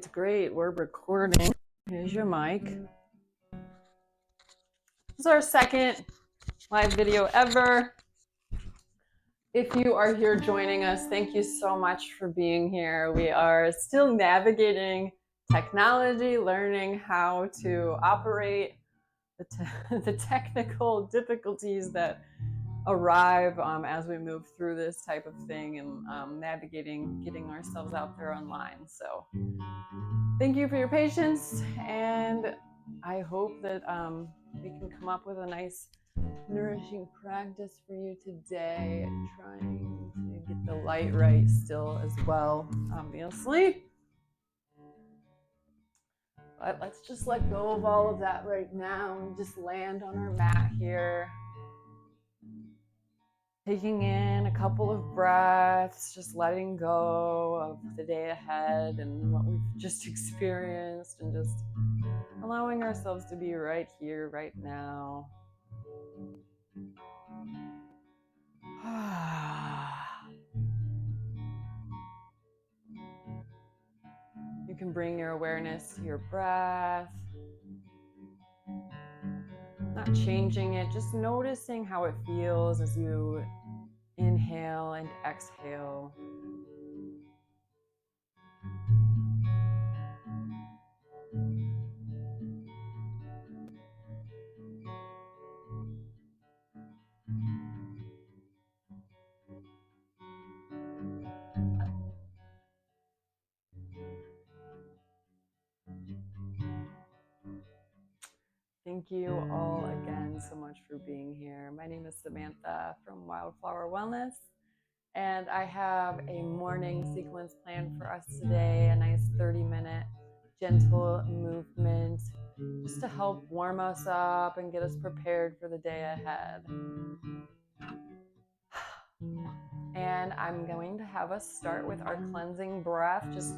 Great. We're recording. Here's your mic. This is our second live video ever. If you are here joining us, thank you so much for being here. We are still navigating technology, learning how to operate the technical difficulties that arrive as we move through this type of thing and navigating getting ourselves out there online. So thank you for your patience, and I hope that we can come up with a nice nourishing practice for you today. Trying to get the light right still as well, obviously. But let's just let go of all of that right now and just land on our mat here. Taking in a couple of breaths, just letting go of the day ahead and what we've just experienced, and just allowing ourselves to be right here, right now. You can bring your awareness to your breath, not changing it, just noticing how it feels as you inhale and exhale. Thank you all again so much for being here. My name is Samantha from Wildflower Wellness, and I have a morning sequence planned for us today, a nice 30-minute gentle movement just to help warm us up and get us prepared for the day ahead. And I'm going to have us start with our cleansing breath, just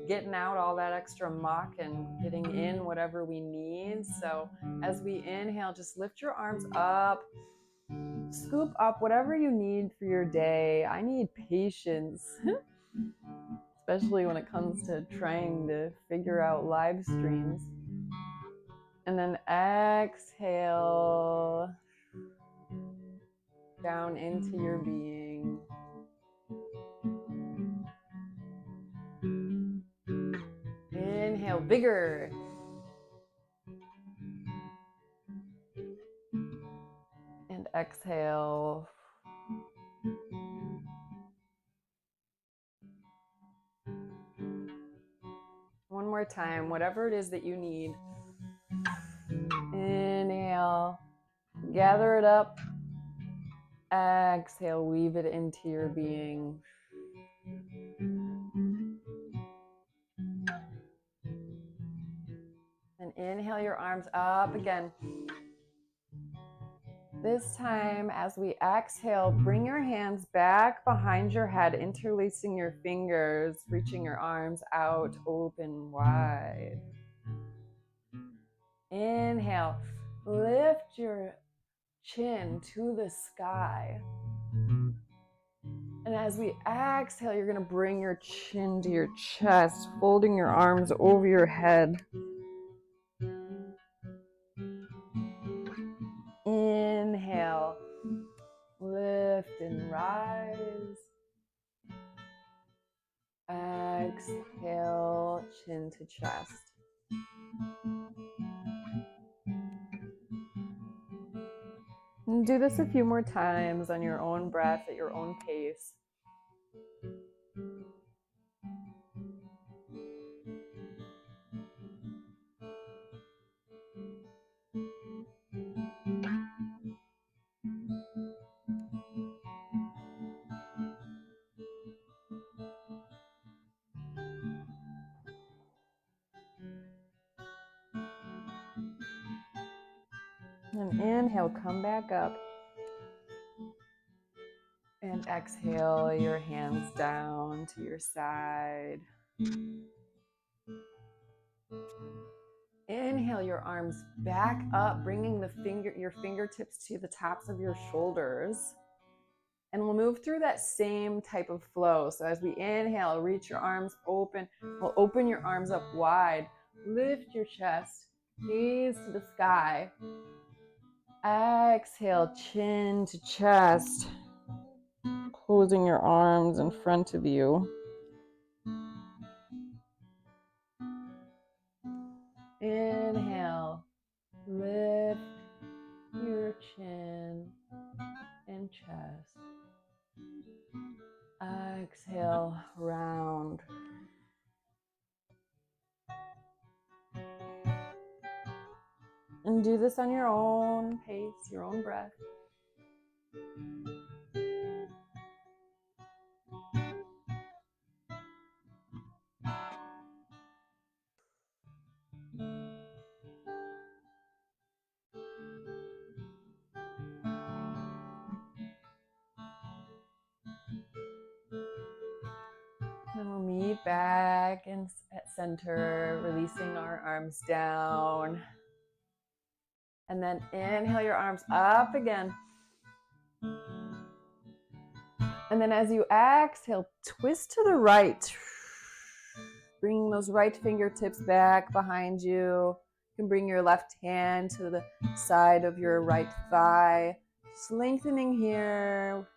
getting out all that extra muck and getting in whatever we need. So as we inhale, just lift your arms up, scoop up whatever you need for your day. I need patience, especially when it comes to trying to figure out live streams. And then exhale down into your being. Inhale, bigger. And exhale. One more time, whatever it is that you need. Inhale, gather it up. Exhale, weave it into your being. And inhale your arms up again. This time, as we exhale, bring your hands back behind your head, interlacing your fingers, reaching your arms out, open wide. Inhale, lift your chin to the sky. And as we exhale, you're going to bring your chin to your chest, folding your arms over your head. Inhale, lift and rise. Exhale, chin to chest. And do this a few more times on your own breath at your own pace. And inhale, come back up. And exhale, your hands down to your side. Inhale your arms back up, bringing your fingertips to the tops of your shoulders. And we'll move through that same type of flow. So as we inhale, reach your arms open. We'll open your arms up wide. Lift your chest. Gaze to the sky. Exhale, chin to chest. Closing your arms in front of you. Inhale, lift your chin and chest. Exhale, round. And do this on your own pace, your own breath. And we'll meet back at center, releasing our arms down. And then inhale your arms up again. And then as you exhale, twist to the right. Bring those right fingertips back behind you. You can bring your left hand to the side of your right thigh. Just lengthening here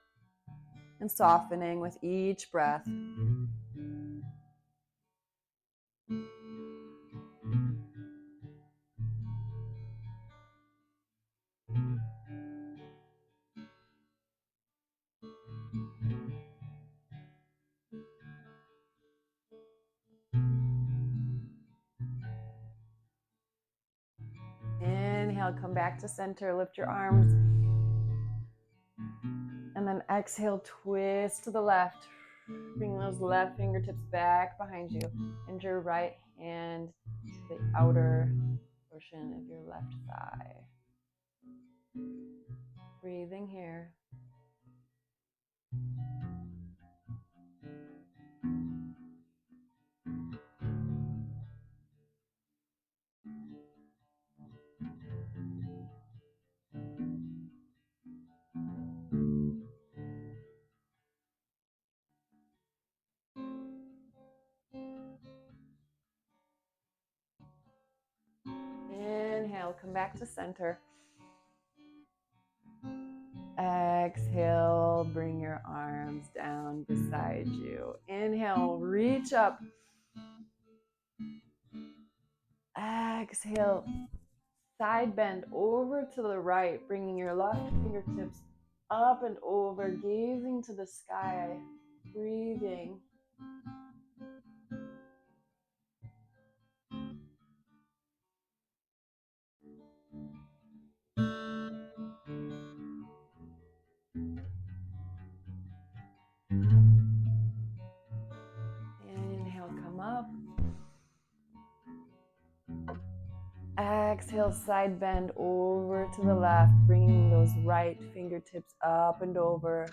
and softening with each breath. Inhale, come back to center, lift your arms. And then exhale, twist to the left. Bring those left fingertips back behind you. And your right hand to the outer portion of your left thigh. Breathing here. Inhale, come back to center. Exhale, bring your arms down beside you. Inhale, reach up. Exhale, side bend over to the right, bringing your left fingertips up and over, gazing to the sky, breathing. Inhale, come up. Exhale, side bend over to the left, bringing those right fingertips up and over,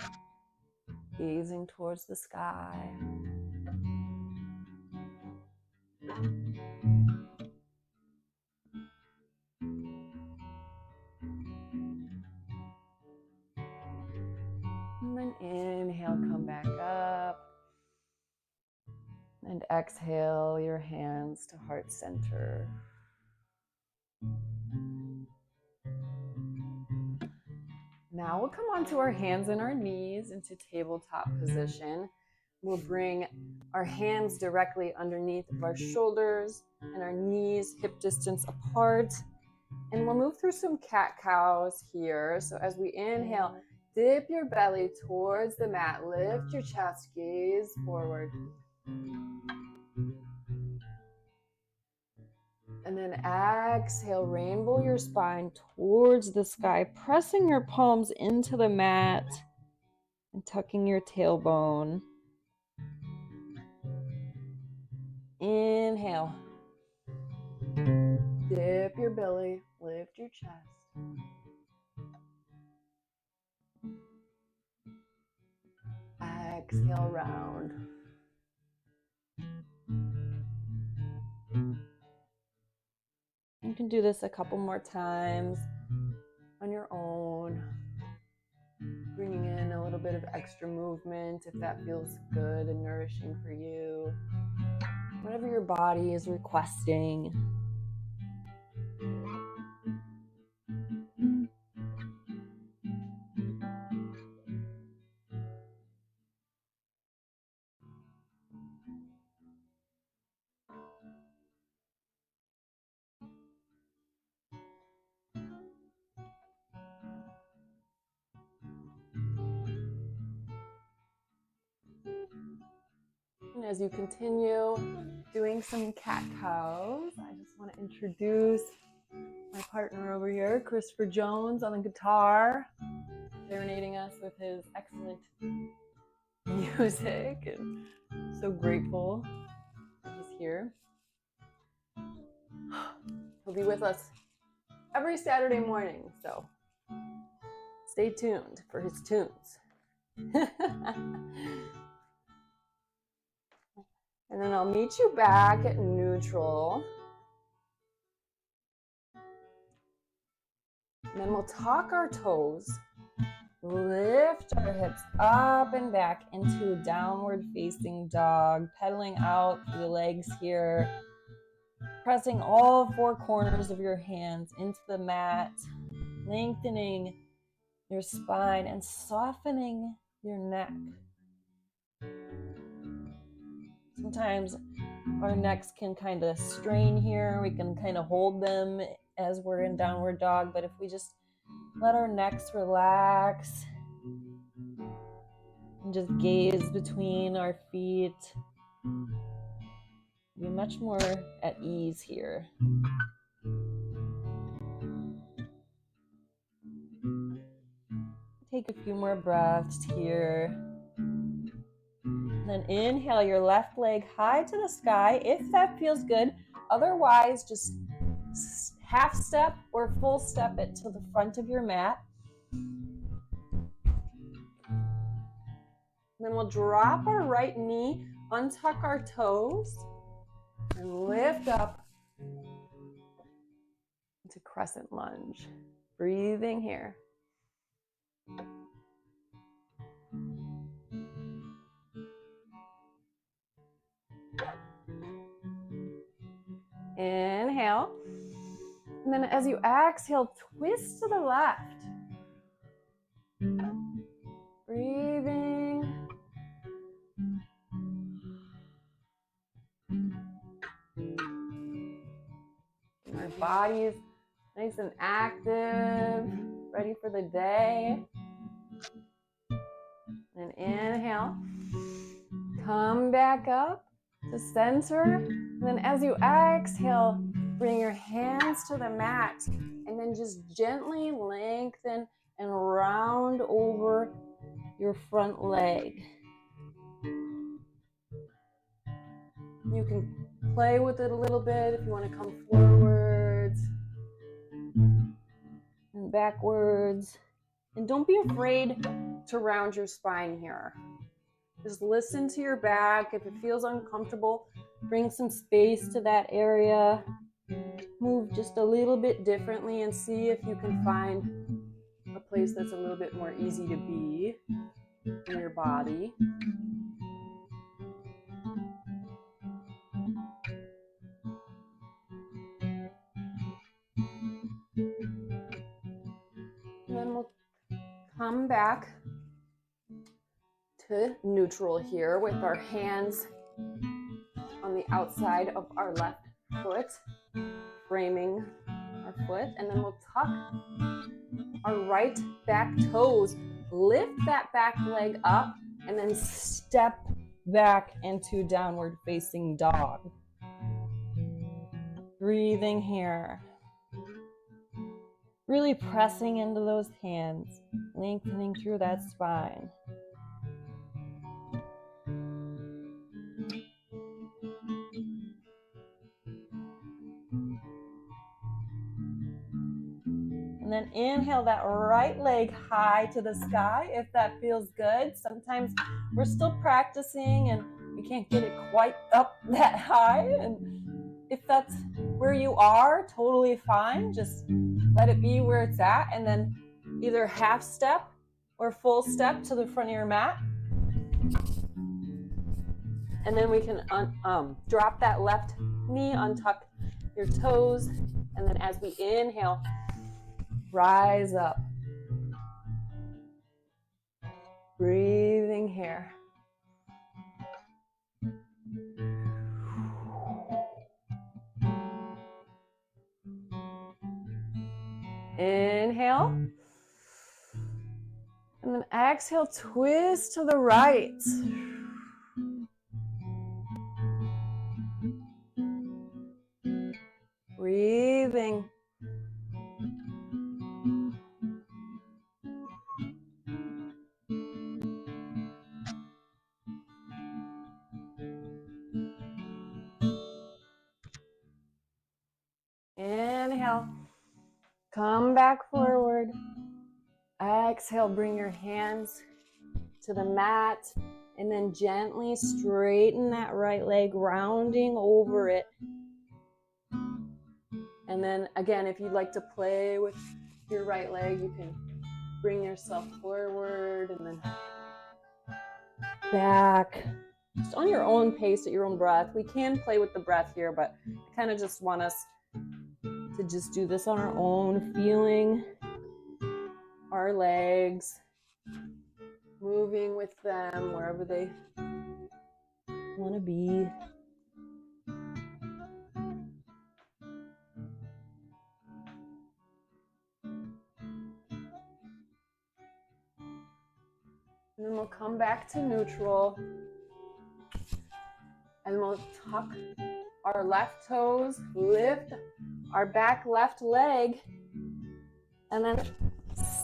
gazing towards the sky. And then inhale, come back up. And exhale your hands to heart center. Now we'll come onto our hands and our knees into tabletop position. We'll bring our hands directly underneath of our shoulders and our knees hip distance apart. And we'll move through some cat-cows here. So as we inhale, dip your belly towards the mat, lift your chest, gaze forward. And then exhale, rainbow your spine towards the sky, pressing your palms into the mat and tucking your tailbone. Inhale. Dip your belly, lift your chest. Exhale, round. You can do this a couple more times on your own. Bringing in a little bit bit of extra movement if that feels good and nourishing for you. Whatever your body is requesting. And as you continue doing some cat-cows, I just want to introduce my partner over here, Christopher Jones on the guitar, serenading us with his excellent music, and so grateful that he's here. He'll be with us every Saturday morning, so stay tuned for his tunes. And then I'll meet you back at neutral. And then we'll tuck our toes, lift our hips up and back into a downward facing dog, pedaling out through the legs here, pressing all four corners of your hands into the mat, lengthening your spine and softening your neck. Sometimes our necks can kind of strain here. We can kind of hold them as we're in downward dog, but if we just let our necks relax and just gaze between our feet, be much more at ease here. Take a few more breaths here. Then inhale your left leg high to the sky if that feels good. Otherwise, just half step or full step it to the front of your mat. Then we'll drop our right knee, untuck our toes, and lift up into crescent lunge. Breathing here. Inhale. And then as you exhale, twist to the left. Breathing. Our body is nice and active, ready for the day. And inhale. Come back up to center. And then as you exhale, bring your hands to the mat and then just gently lengthen and round over your front leg. You can play with it a little bit if you want to come forwards and backwards. And don't be afraid to round your spine here. Just listen to your back. If it feels uncomfortable, bring some space to that area. Move just a little bit differently and see if you can find a place that's a little bit more easy to be in your body. And then we'll come back to neutral here with our hands on the outside of our left foot, framing our foot, and then we'll tuck our right back toes, lift that back leg up, and then step back into downward facing dog. Breathing here. Really pressing into those hands, lengthening through that spine. And then inhale that right leg high to the sky if that feels good. Sometimes we're still practicing and we can't get it quite up that high. And if that's where you are, totally fine. Just let it be where it's at and then either half step or full step to the front of your mat. And then we can drop that left knee, untuck your toes, and then as we inhale, rise up. Breathing here. Inhale. And then exhale, twist to the right. Breathing. Inhale. Come back forward. Exhale, bring your hands to the mat and then gently straighten that right leg, rounding over it. And then again, if you'd like to play with your right leg, you can bring yourself forward and then back. Just on your own pace, at your own breath. We can play with the breath here, but I kind of just want us to just do this on our own, feeling our legs, moving with them wherever they want to be. And then we'll come back to neutral. And we'll tuck our left toes, lift our back left leg, and then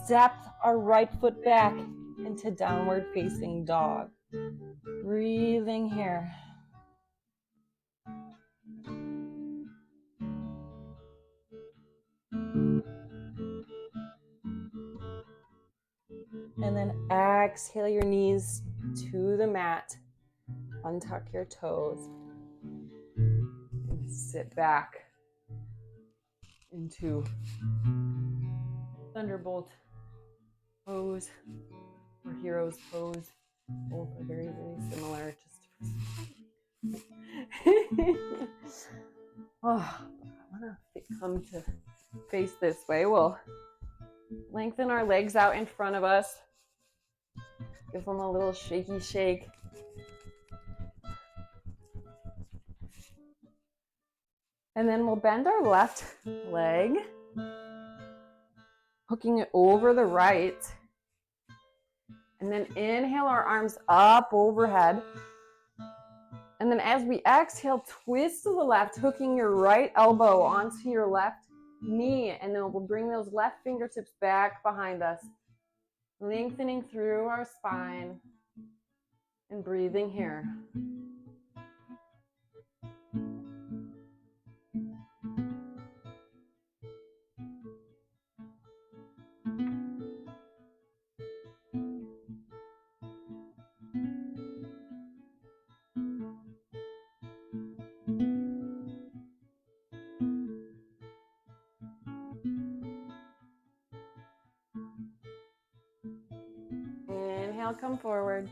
step our right foot back into downward facing dog. Breathing here. And then exhale your knees to the mat. Untuck your toes. And sit back into Thunderbolt pose or Hero's pose. Both are very, very similar. Oh, I want to come to face this way. We'll lengthen our legs out in front of us. Give them a little shaky shake. And then we'll bend our left leg, hooking it over the right. And then inhale our arms up overhead. And then as we exhale, twist to the left, hooking your right elbow onto your left knee. And then we'll bring those left fingertips back behind us, lengthening through our spine and breathing here. Inhale, come forward.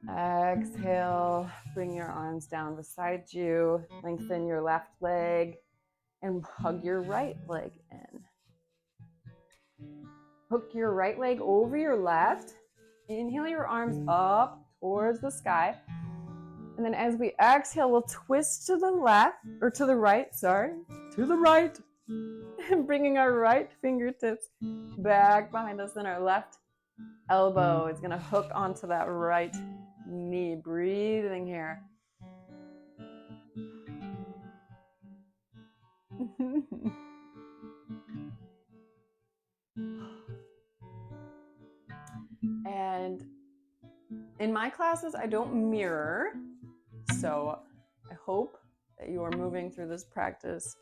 Exhale, bring your arms down beside you. Lengthen your left leg and hug your right leg in. Hook your right leg over your left. Inhale your arms up towards the sky. And then as we exhale, we'll twist to the left, or to the right, to the right. And bringing our right fingertips back behind us, and our left elbow is going to hook onto that right knee. Breathing here. And in my classes, I don't mirror, so I hope that you are moving through this practice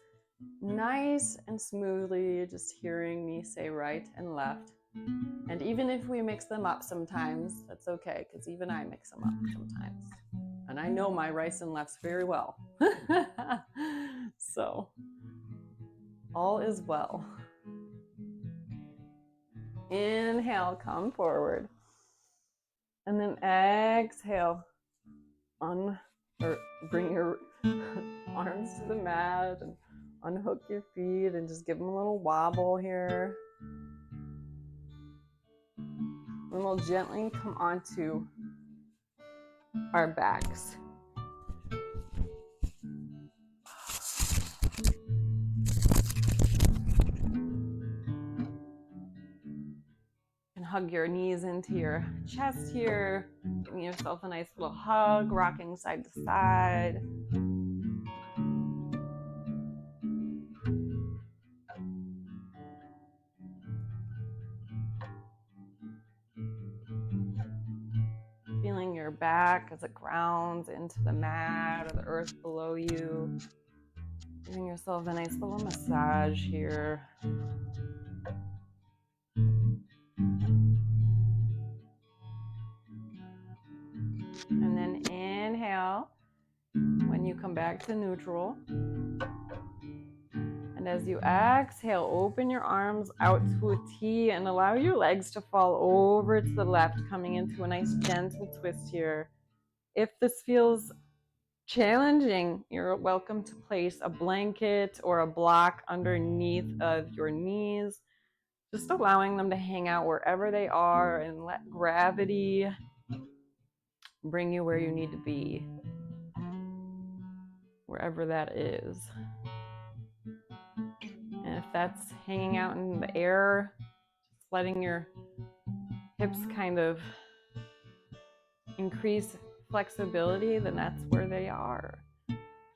nice and smoothly, just hearing me say right and left. And even if we mix them up sometimes, that's okay, because even I mix them up sometimes. And I know my rights and lefts very well. So, all is well. Inhale, come forward. And then exhale. Bring your arms to the mat and unhook your feet and just give them a little wobble here. And we'll gently come onto our backs. And hug your knees into your chest here. Giving yourself a nice little hug, rocking side to side. Feeling your back as it grounds into the mat or the earth below you. Giving yourself a nice little massage here. And then inhale when you come back to neutral. And as you exhale, open your arms out to a T and allow your legs to fall over to the left, coming into a nice gentle twist here. If this feels challenging, you're welcome to place a blanket or a block underneath of your knees, just allowing them to hang out wherever they are and let gravity bring you where you need to be, wherever that is. And if that's hanging out in the air, just letting your hips kind of increase flexibility, then that's where they are.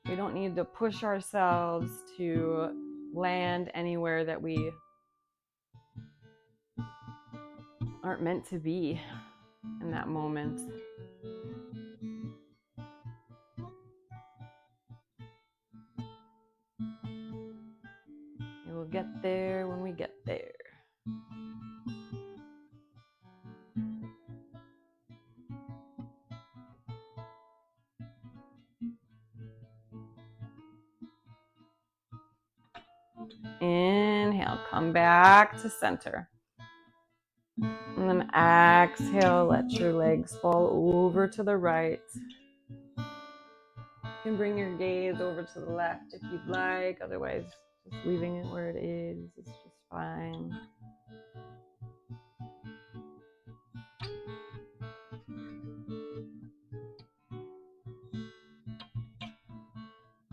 We don't need to push ourselves to land anywhere that we aren't meant to be in that moment. We will get there when we get there. Inhale, come back to center. And then exhale, let your legs fall over to the right. You can bring your gaze over to the left if you'd like, otherwise just leaving it where it is just fine.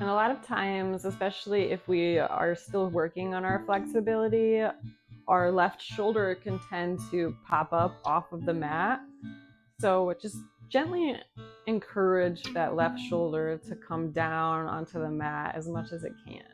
And a lot of times, especially if we are still working on our flexibility, our left shoulder can tend to pop up off of the mat. So just gently encourage that left shoulder to come down onto the mat as much as it can.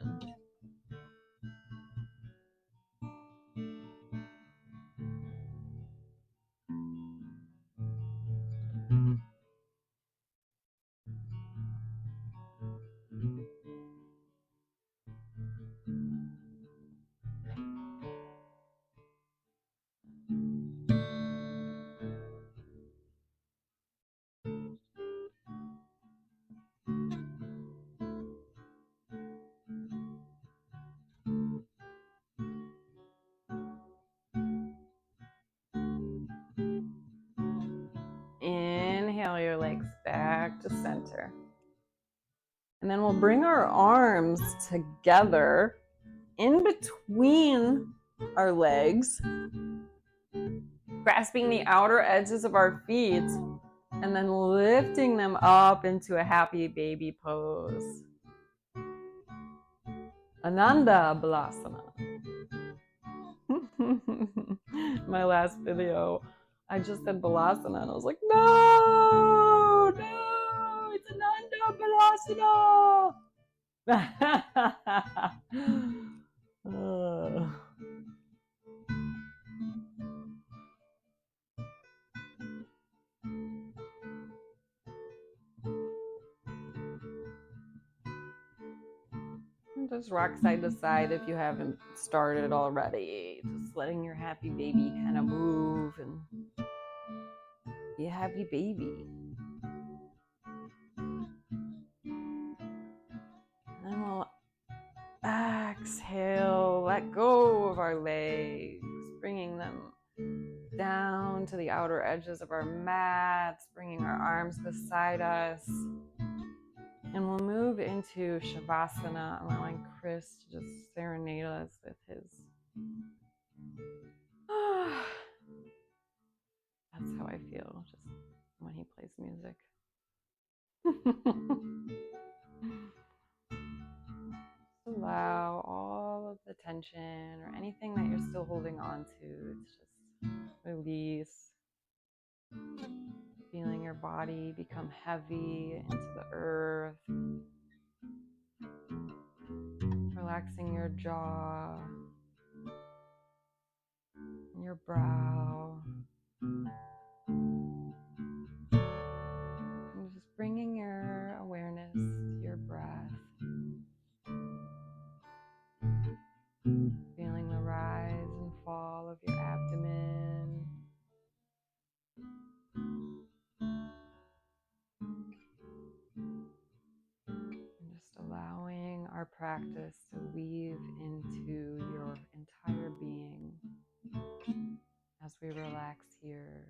Inhale your legs back to center. And then we'll bring our arms together in between our legs, grasping the outer edges of our feet, and then lifting them up into a happy baby pose. Ananda Balasana. My last video, I just said Balasana, and I was like, no, it's Ananda Balasana. Just rock side to side if you haven't started already. Just letting your happy baby kind of move and be a happy baby. And we'll exhale, let go of our legs, bringing them outer edges of our mats, bringing our arms beside us. And we'll move into Shavasana, allowing Chris to just serenade us with his. That's how I feel just when he plays music. Allow all of the tension or anything that you're still holding on to just release. Feeling your body become heavy into the earth. Relaxing your jaw, your brow. And just bringing your awareness to your breath. Feeling the rise and fall of your abdomen. And just allowing our practice to weave into your entire being as we relax here.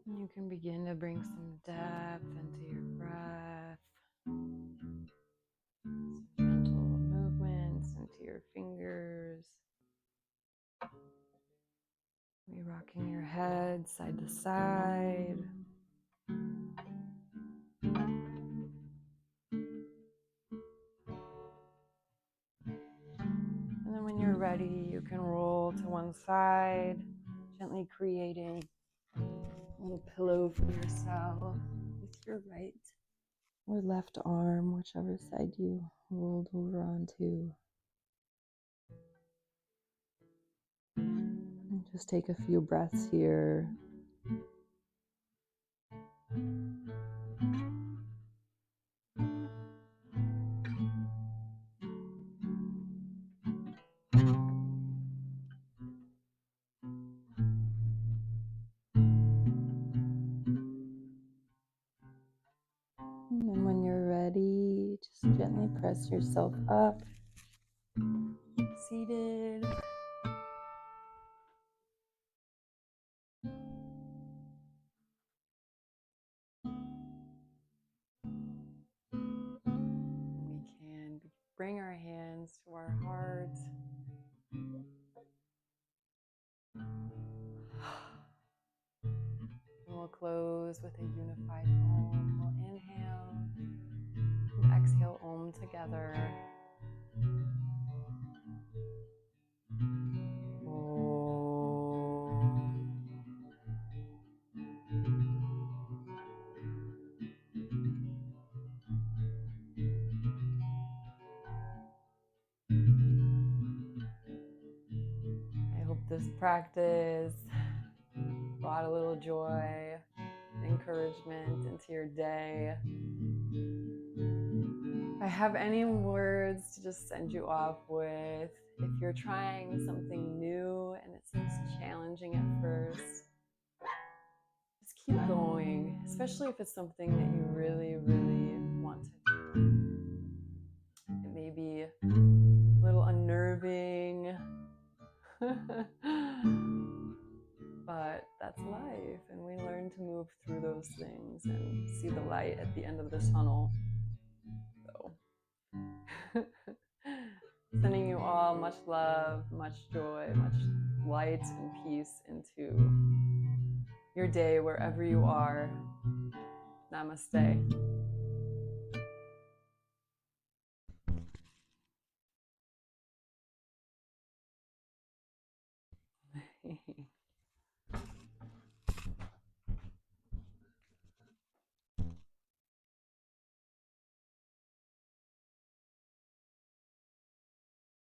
You can begin to bring some depth into your breath, some gentle movements into your fingers. Maybe rocking your head side to side. And then when you're ready, you can roll to one side, gently creating a little pillow for yourself with your right or left arm, whichever side you rolled over onto. And just take a few breaths here. press yourself up, seated. We can bring our hands to our heart. And we'll close with a unified Om. We'll inhale and exhale Om together. I hope this practice brought a little joy, encouragement into your day. If I have any words to just send you off with, if you're trying something new and it seems challenging at first, just keep going, especially if it's something that you really, really want to do. It may be a little unnerving, but that's life, and we learn to move through those things and see the light at the end of the tunnel. So, sending you all much love, much joy, much light and peace into your day wherever you are. Namaste.